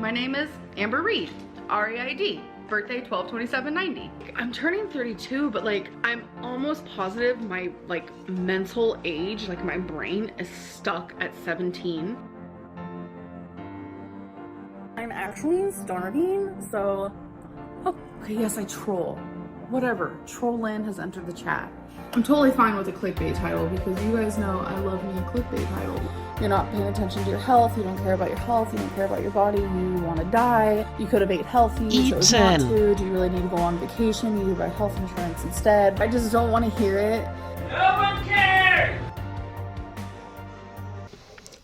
My name is Amber Reid, R-E-I-D, birthday 12/27/90. I'm turning 32, but like I'm almost positive my like mental age, like my brain is stuck at 17. I'm actually starving, so okay, yes, I troll. Whatever, Trollin has entered the chat. I'm totally fine with a clickbait title because you guys know I love me a clickbait title. You're not paying attention to your health, you don't care about your health, you don't care about your body, you want to die, you could have ate healthy, chose not to, do you really need to go on vacation, you need to buy health insurance instead. I just don't want to hear it. No one cares!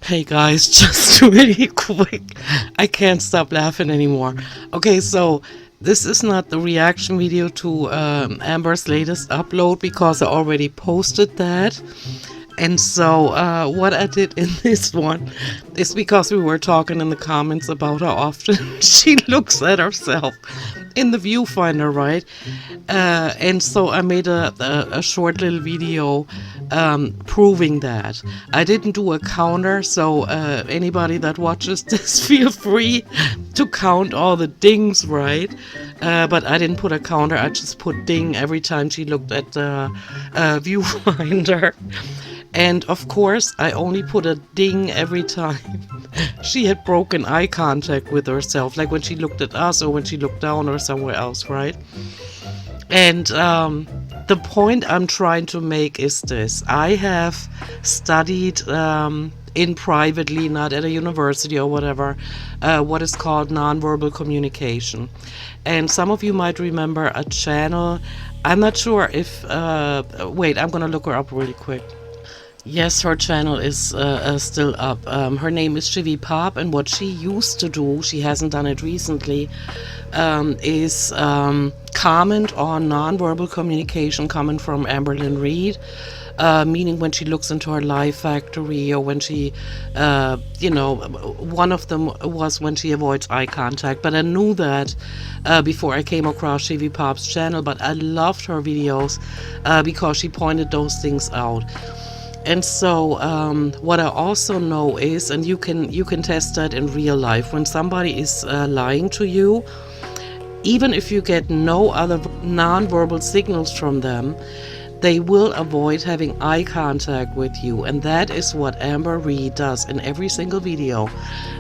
Hey guys, just really quick. I can't stop laughing anymore. Okay, so this is not the reaction video to Amber's latest upload because I already posted that. And so what I did in this one is because we were talking in the comments about how often she looks at herself in the viewfinder, right? And so I made a short little video proving that. I didn't do a counter, so anybody that watches this, feel free to count all the dings, right? But I didn't put a counter, I just put ding every time she looked at the viewfinder. And of course, I only put a ding every time she had broken eye contact with herself, like when she looked at us or when she looked down or somewhere else, right? And the point I'm trying to make is this. I have studied in privately, not at a university or whatever, what is called nonverbal communication. And some of you might remember a channel. I'm not sure if, wait, I'm going to look her up really quick. Yes, her channel is still up. Her name is Shivy Pop, and what she used to do, she hasn't done it recently, is comment on nonverbal communication coming from Amberlynn Reid, meaning when she looks into her Life Factory, or when she, you know, one of them was when she avoids eye contact. But I knew that before I came across Shivy Pop's channel, but I loved her videos because she pointed those things out. And so what I also know is, and you can test that in real life, when somebody is lying to you, even if you get no other nonverbal signals from them, they will avoid having eye contact with you. And that is what Amber Reid does in every single video.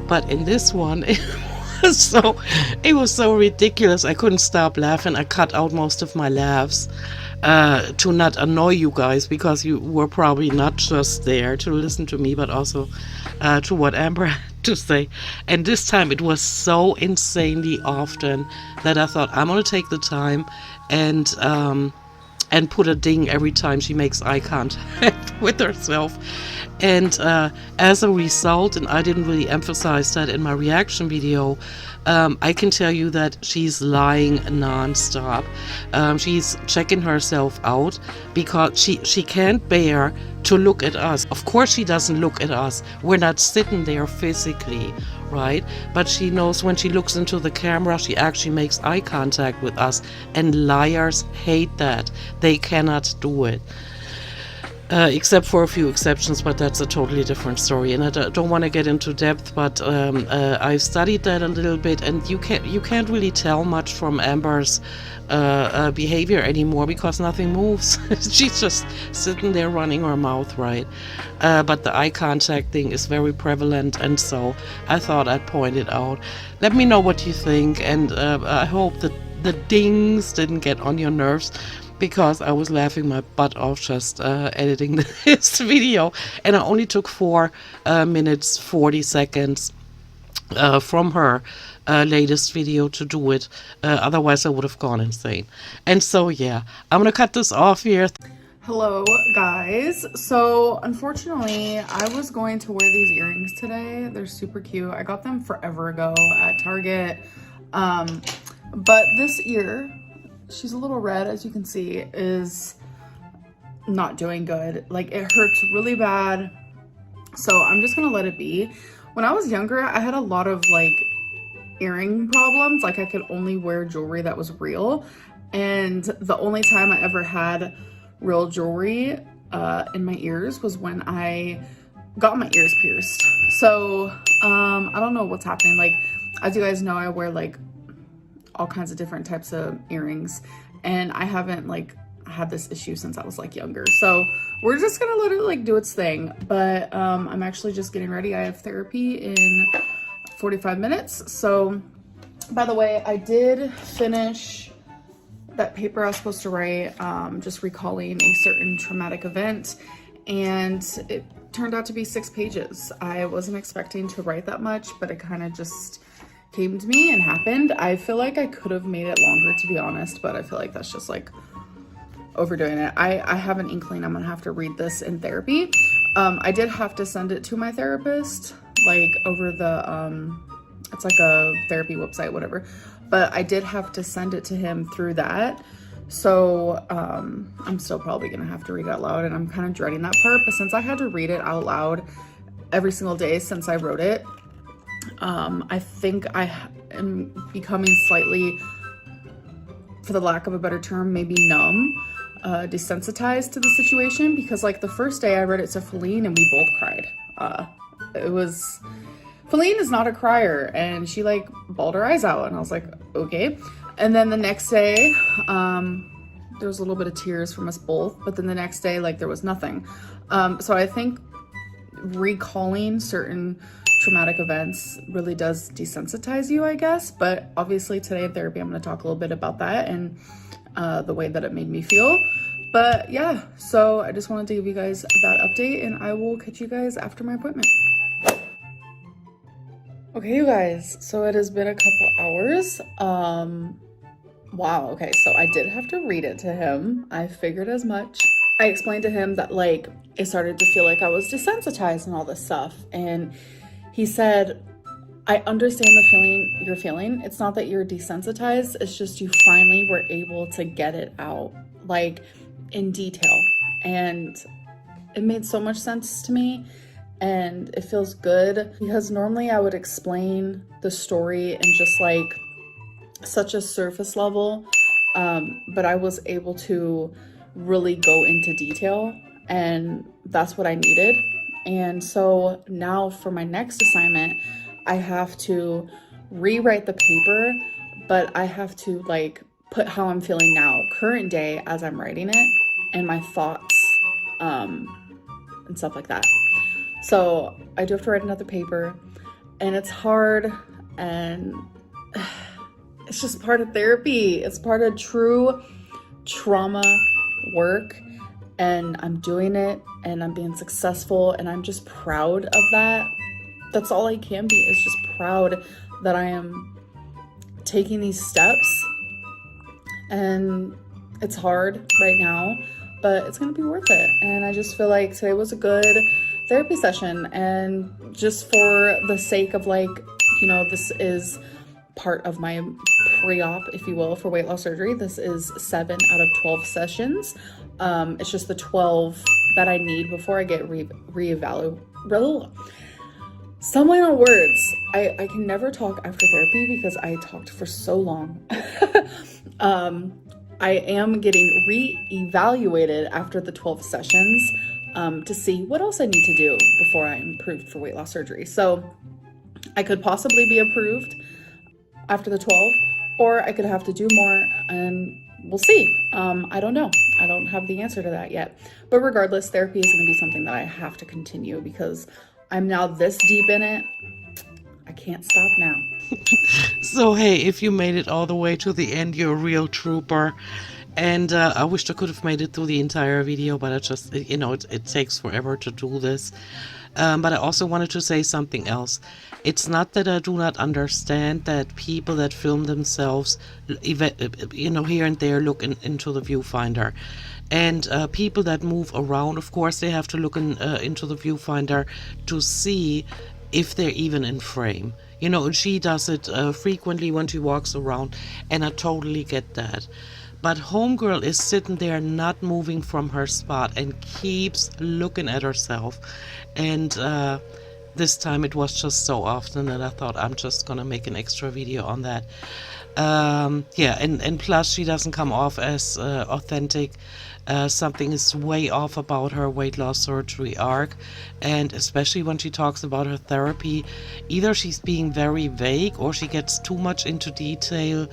But in this one, it was so ridiculous. I couldn't stop laughing. I cut out most of my laughs to not annoy you guys, because you were probably not just there to listen to me, but also to what Amber had to say. And this time it was so insanely often that I thought, I'm gonna take the time and put a ding every time she makes eye contact with herself. And as a result, and I didn't really emphasize that in my reaction video, I can tell you that she's lying non-stop. She's checking herself out because she can't bear to look at us. Of course she doesn't look at us. We're not sitting there physically, right? But she knows when she looks into the camera, she actually makes eye contact with us. And liars hate that. They cannot do it. Except for a few exceptions, but that's a totally different story, and I don't want to get into depth. But I've studied that a little bit, and you can't really tell much from Amber's behavior anymore because nothing moves. She's just sitting there running her mouth, right? But the eye contact thing is very prevalent, and so I thought I'd point it out. Let me know what you think, and I hope that the dings didn't get on your nerves, because I was laughing my butt off just editing this video, and I only took 4 minutes 40 seconds from her latest video to do it. Otherwise I would have gone insane. And so yeah, I'm gonna cut this off here. Hello guys. So unfortunately I was going to wear these earrings today. They're super cute. I got them forever ago at Target. But this ear, she's a little red, as you can see, is not doing good. Like, it hurts really bad. So I'm just gonna let it be. When I was younger, I had a lot of like earring problems. Like, I could only wear jewelry that was real. And the only time I ever had real jewelry in my ears was when I got my ears pierced. So I don't know what's happening. Like, As you guys know, I wear like all kinds of different types of earrings, and I haven't like had this issue since I was like younger. So we're just gonna let it like do its thing. But I'm actually just getting ready. I have therapy in 45 minutes. So by the way, I did finish that paper I was supposed to write, just recalling a certain traumatic event, and it turned out to be 6 pages. I wasn't expecting to write that much, but it kind of just came to me and happened. I feel like I could have made it longer, to be honest, but I feel like that's just like overdoing it. I have an inkling I'm gonna have to read this in therapy. I did have to send it to my therapist, like over the, it's like a therapy website, whatever. But I did have to send it to him through that. So I'm still probably gonna have to read it out loud, and I'm kind of dreading that part. But since I had to read it out loud every single day since I wrote it, I think I am becoming slightly, for the lack of a better term, maybe numb, desensitized to the situation, because like the first day I read it to Feline and we both cried. Feline is not a crier, and she like bawled her eyes out, and I was like, okay. And then the next day, there was a little bit of tears from us both, but then the next day, like there was nothing. So I think recalling certain traumatic events really does desensitize you, I guess. But obviously today in therapy, I'm going to talk a little bit about that and the way that it made me feel. But yeah, so I just wanted to give you guys that update, and I will catch you guys after my appointment. Okay, you guys, so it has been a couple hours. Wow, okay, so I did have to read it to him. I figured as much. I explained to him that like it started to feel like I was desensitized and all this stuff, and he said, I understand the feeling you're feeling. It's not that you're desensitized, it's just you finally were able to get it out, like in detail. And it made so much sense to me, and it feels good, because normally I would explain the story in just like such a surface level, but I was able to really go into detail, and that's what I needed. And so now for my next assignment, I have to rewrite the paper, but I have to like put how I'm feeling now, current day, as I'm writing it, and my thoughts, and stuff like that. So I do have to write another paper, and it's hard, and it's just part of therapy. It's part of true trauma work, and I'm doing it, and I'm being successful, and I'm just proud of that. That's all I can be, is just proud that I am taking these steps. And it's hard right now, but it's gonna be worth it. And I just feel like today was a good therapy session, and just for the sake of like, you know, this is part of my pre-op, if you will, for weight loss surgery. This is 7 out of 12 sessions. It's just the 12 that I need before I get reevaluated. Stumbling on words. I can never talk after therapy because I talked for so long. I am getting re-evaluated after the 12 sessions to see what else I need to do before I'm approved for weight loss surgery. So I could possibly be approved after the 12, or I could have to do more, and we'll see. I don't know. I don't have the answer to that yet. But regardless, therapy is going to be something that I have to continue, because I'm now this deep in it. I can't stop now. So hey, if you made it all the way to the end, you're a real trooper. And I wish I could have made it through the entire video, but it just, you know, it takes forever to do this. But I also wanted to say something else. It's not that I do not understand that people that film themselves, you know, here and there look into the viewfinder. And people that move around, of course, they have to look into the viewfinder to see if they're even in frame. You know, and she does it frequently when she walks around, and I totally get that. But homegirl is sitting there not moving from her spot and keeps looking at herself. And this time it was just so often that I thought I'm just gonna make an extra video on that. Yeah, and plus she doesn't come off as authentic something is way off about her weight loss surgery arc, and especially when she talks about her therapy, either she's being very vague or she gets too much into detail,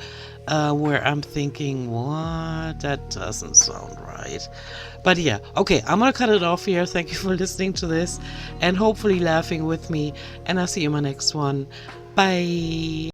where I'm thinking, what? That doesn't sound right. But yeah, okay, I'm gonna cut it off here. Thank you for listening to this and hopefully laughing with me, and I'll see you in my next one. Bye.